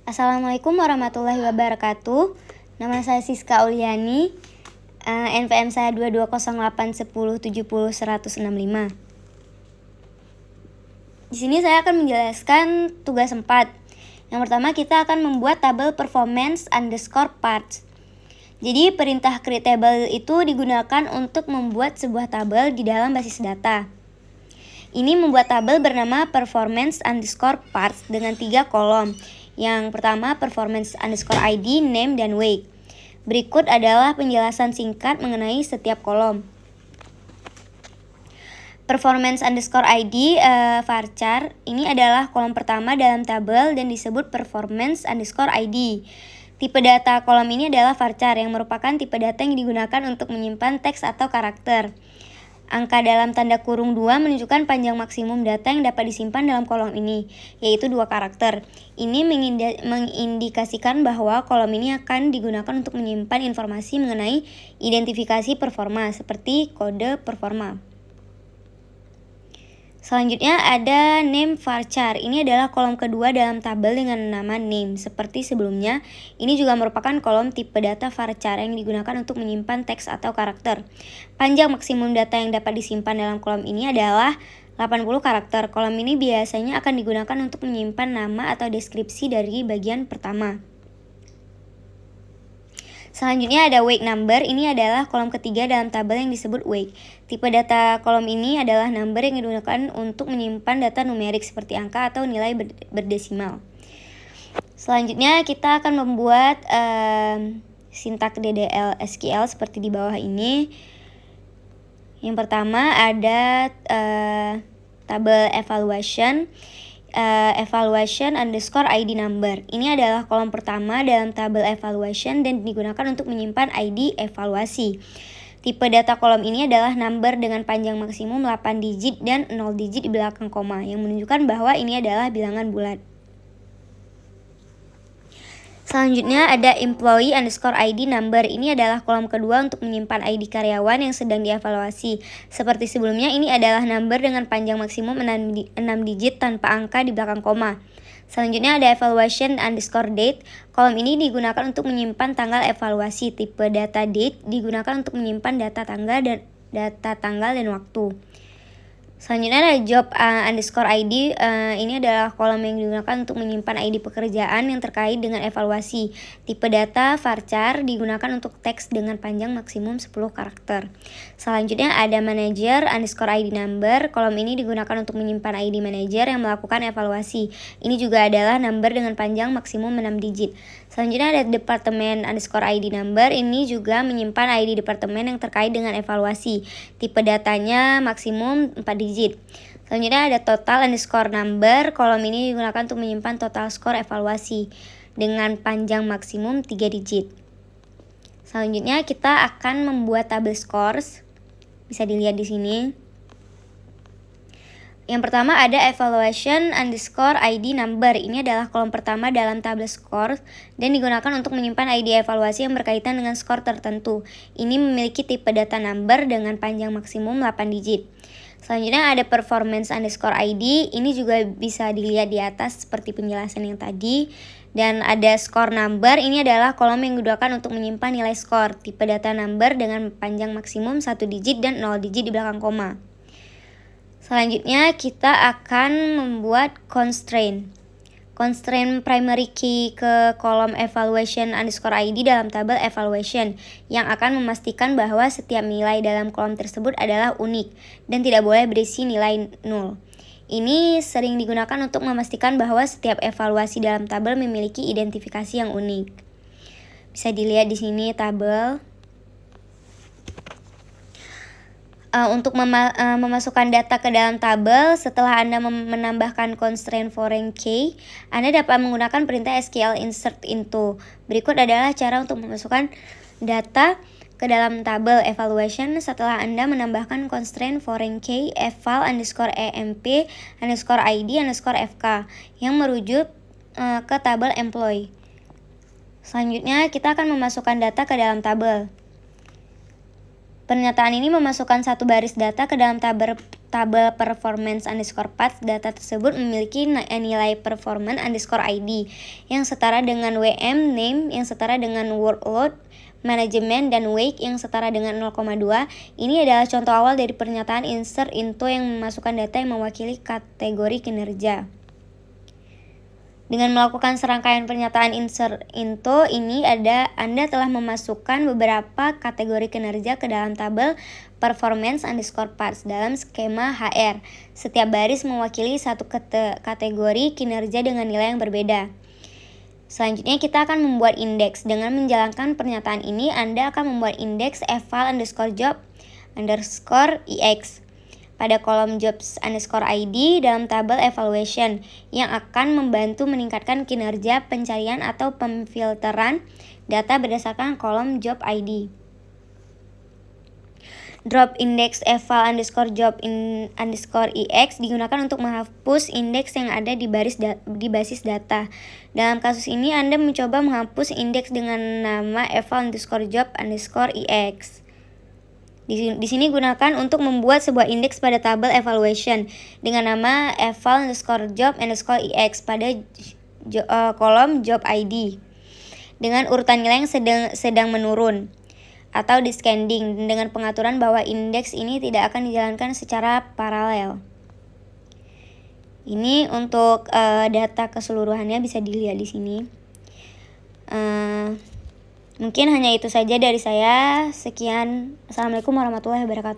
Assalamualaikum warahmatullahi wabarakatuh. Nama saya Siska Uliani. NPM saya 220810700165. Di sini saya akan menjelaskan tugas 4. Yang pertama, kita akan membuat tabel performance underscore parts. Jadi perintah create table itu digunakan untuk membuat sebuah tabel di dalam basis data. Ini membuat tabel bernama performance underscore parts dengan 3 kolom. Yang pertama performance underscore ID, name, dan weight. Berikut adalah penjelasan singkat mengenai setiap kolom. Performance underscore ID varchar ini adalah kolom pertama dalam tabel dan disebut performance underscore ID. Tipe data kolom ini adalah varchar yang merupakan tipe data yang digunakan untuk menyimpan teks atau karakter. Angka dalam tanda kurung 2 menunjukkan panjang maksimum data yang dapat disimpan dalam kolom ini, yaitu 2 karakter. Ini mengindikasikan bahwa kolom ini akan digunakan untuk menyimpan informasi mengenai identifikasi performa, seperti kode performa. Selanjutnya ada name varchar. Ini adalah kolom kedua dalam tabel dengan nama name. Seperti sebelumnya, ini juga merupakan kolom tipe data varchar yang digunakan untuk menyimpan teks atau karakter. Panjang maksimum data yang dapat disimpan dalam kolom ini adalah 80 karakter. Kolom ini biasanya akan digunakan untuk menyimpan nama atau deskripsi dari bagian pertama. Selanjutnya ada weight number. Ini adalah kolom ketiga dalam tabel yang disebut weight. Tipe data kolom ini adalah number yang digunakan untuk menyimpan data numerik seperti angka atau nilai berdesimal. Selanjutnya kita akan membuat sintak DDL SQL seperti di bawah ini. Yang pertama ada tabel evaluation. Evaluation underscore ID number. Ini adalah kolom pertama dalam tabel evaluation dan digunakan untuk menyimpan ID evaluasi. Tipe data kolom ini adalah number dengan panjang maksimum 8 digit dan 0 digit di belakang koma, yang menunjukkan bahwa ini adalah bilangan bulat. Selanjutnya ada employee underscore ID number. Ini adalah kolom kedua untuk menyimpan ID karyawan yang sedang dievaluasi. Seperti sebelumnya, ini adalah number dengan panjang maksimum 6 digit tanpa angka di belakang koma. Selanjutnya ada evaluation underscore date. Kolom ini digunakan untuk menyimpan tanggal evaluasi. Tipe data date digunakan untuk menyimpan data tanggal dan waktu. Selanjutnya ada job underscore ID. Ini adalah kolom yang digunakan untuk menyimpan ID pekerjaan yang terkait dengan evaluasi. Tipe data varchar digunakan untuk teks dengan panjang maksimum 10 karakter. Selanjutnya ada manager underscore ID number. Kolom ini digunakan untuk menyimpan ID manager yang melakukan evaluasi. Ini juga adalah number dengan panjang maksimum 6 digit. Selanjutnya ada departemen underscore ID number. Ini juga menyimpan ID departemen yang terkait dengan evaluasi. Tipe datanya maksimum 4 digit. Selanjutnya ada total underscore number. Kolom ini digunakan untuk menyimpan total skor evaluasi dengan panjang maksimum 3 digit. Selanjutnya kita akan membuat tabel scores. Bisa dilihat di sini. Yang pertama ada evaluation underscore ID number. Ini adalah kolom pertama dalam tabel skor dan digunakan untuk menyimpan ID evaluasi yang berkaitan dengan skor tertentu. Ini memiliki tipe data number dengan panjang maksimum 8 digit. Selanjutnya ada performance underscore ID. Ini juga bisa dilihat di atas seperti penjelasan yang tadi. Dan ada score number. Ini adalah kolom yang digunakan untuk menyimpan nilai skor. Tipe data number dengan panjang maksimum 1 digit dan 0 digit di belakang koma. Selanjutnya kita akan membuat constraint. Constraint primary key ke kolom evaluation underscore ID dalam tabel evaluation yang akan memastikan bahwa setiap nilai dalam kolom tersebut adalah unik dan tidak boleh berisi nilai 0. Ini sering digunakan untuk memastikan bahwa setiap evaluasi dalam tabel memiliki identifikasi yang unik. Bisa dilihat di sini tabel. Untuk memasukkan data ke dalam tabel, setelah Anda menambahkan constraint foreign key, Anda dapat menggunakan perintah SQL insert into. Berikut adalah cara untuk memasukkan data ke dalam tabel evaluation setelah Anda menambahkan constraint foreign key eval underscore emp underscore id underscore fk yang merujuk ke tabel employee. Selanjutnya kita akan memasukkan data ke dalam tabel. Pernyataan ini memasukkan satu baris data ke dalam tabel performance underscore path, data tersebut memiliki nilai performance underscore ID yang setara dengan WM name yang setara dengan workload manajemen dan wake yang setara dengan 0,2. Ini adalah contoh awal dari pernyataan insert into yang memasukkan data yang mewakili kategori kinerja. Dengan melakukan serangkaian pernyataan insert into ini Anda telah memasukkan beberapa kategori kinerja ke dalam tabel performance underscore parts dalam skema HR. Setiap baris mewakili satu kategori kinerja dengan nilai yang berbeda. Selanjutnya kita akan membuat indeks. Dengan menjalankan pernyataan ini, Anda akan membuat indeks eval underscore job underscore ex pada kolom jobs underscore ID dalam tabel evaluation yang akan membantu meningkatkan kinerja pencarian atau pemfilteran data berdasarkan kolom job ID. Drop index eval underscore job underscore ex digunakan untuk menghapus indeks yang ada di basis data. Dalam kasus ini Anda mencoba menghapus indeks dengan nama eval underscore job underscore ex. Di sini gunakan untuk membuat sebuah indeks pada tabel evaluation dengan nama eval underscore job underscore ex pada kolom job ID dengan urutan nilai yang sedang menurun atau descending dengan pengaturan bahwa indeks ini tidak akan dijalankan secara paralel. Ini untuk data keseluruhannya bisa dilihat di sini. Mungkin hanya itu saja dari saya. Sekian. Assalamualaikum warahmatullahi wabarakatuh.